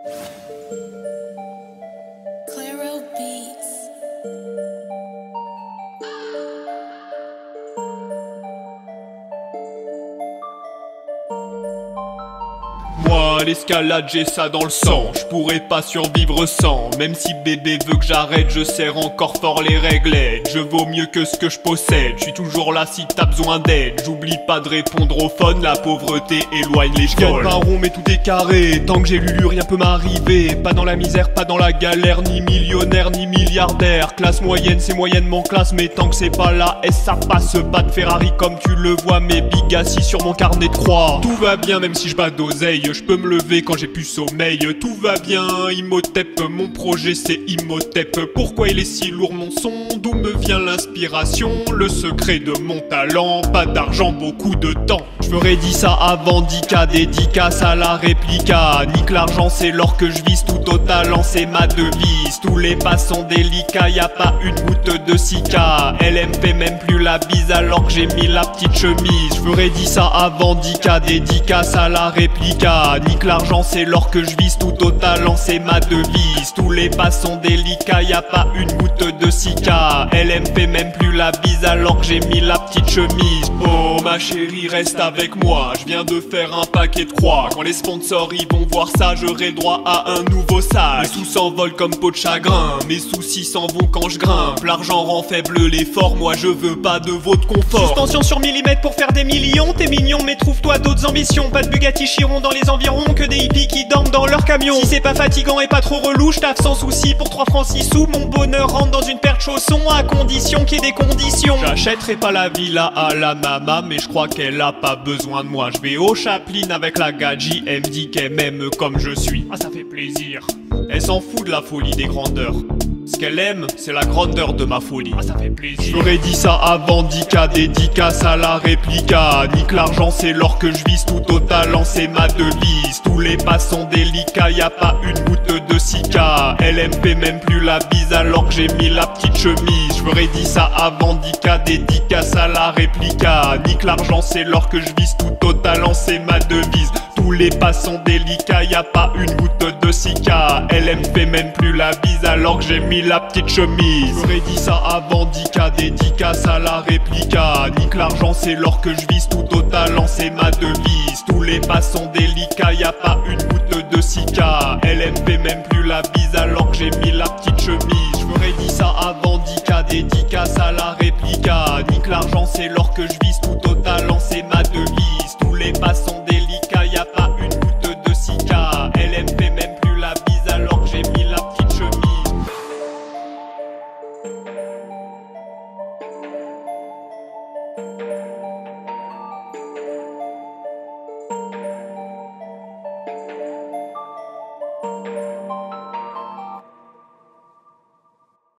Claro Beats. Moi, l'escalade, j'ai ça dans le sang. Je pourrais pas survivre sans. Même si bébé veut que j'arrête, je serre encore fort les réglettes. Je vaux mieux que ce que je possède. Je suis toujours là si t'as besoin d'aide. J'oublie pas de répondre au phone. La pauvreté éloigne les folles. J'gagne pas rond mais tout est carré. Tant que j'ai Lulu, rien peut m'arriver. Pas dans la misère, pas dans la galère. Ni millionnaire, ni milliardaire. Classe moyenne, c'est moyennement classe. Mais tant que c'est pas la S, ça passe. Pas de Ferrari comme tu le vois. Mais big assis sur mon carnet de croix. Tout va bien même si je bats d'oseille. Je peux me lever quand j'ai plus sommeil. Tout va bien, Imhotep. Mon projet c'est Imhotep. Pourquoi il est si lourd mon son? D'où me vient l'inspiration? Le secret de mon talent. Pas d'argent, beaucoup de temps. Je ferais dit ça avant Dika. Dédicace à la réplica. Nique l'argent c'est l'or que je vise. Tout au talent c'est ma devise. Tous les pas sont délicats. Y'a pas une goutte de sika. Elle me fait même plus la bise alors que j'ai mis la petite chemise. Je ferais dit ça avant Dika. Dédicace à la réplica. Nique l'argent c'est l'or que je vise. Tout au talent c'est ma devise. Tous les pas sont délicats. Y'a pas une goutte de sika. Elle me fait même plus la bise alors que j'ai mis la petite chemise. Oh ma chérie reste avec moi. Je viens de faire un paquet de croix. Quand les sponsors ils vont voir ça, j'aurai droit à un nouveau sac. Mes sous s'envolent comme peau de chagrin. Mes soucis s'en vont quand je grimpe. L'argent rend faible l'effort. Moi je veux pas de votre confort. Suspension sur millimètre pour faire des millions. T'es mignon mais trouve-toi d'autres ambitions. Pas de Bugatti Chiron dans les environs. Que des hippies qui dorment dans leur camion. Si c'est pas fatigant et pas trop relou, je taffe sans souci pour 3 francs 6 sous. Mon bonheur rentre dans une paire de chaussons à condition qu'il y ait des conditions. J'achèterai pas la villa à la mama, mais je crois qu'elle a pas besoin de moi. Je vais au Chaplin avec la gadji. Elle me dit qu'elle m'aime comme je suis. Ah ça fait plaisir. Elle s'en fout de la folie des grandeurs. Ce qu'elle aime, c'est la grandeur de ma folie. Ah ça fait plaisir. J'aurais dit ça avant Dika. Dédicace à la réplica. Nique l'argent c'est l'or que je vise. Tout au talent c'est ma devise. Tous les pas sont délicats. Y'a pas une goutte de sika. Elle me fait même plus la bise alors que j'ai mis la petite chemise. J'aurais dit ça avant Dika. Dédicace à la réplica. Nique l'argent c'est l'or que je vise. Tout au talent c'est ma devise. Tous les pas sont délicats. Y'a pas une goutte de sika. Elle me fait même plus la bise alors que j'ai mis la petite chemise. J'aurais dit ça avant Dika. Dédicace à la réplica. Nique l'argent c'est l'or que je vise. Tout au talent c'est ma devise. Tous les pas sont délicats. Y'a pas une goutte de sika. Elle me fait même plus la bise alors que j'ai mis la petite chemise. J'aurais dit ça avant Dika. Dédicace à la réplica. Nique l'argent c'est l'or que je vise. Tout au talent c'est ma devise.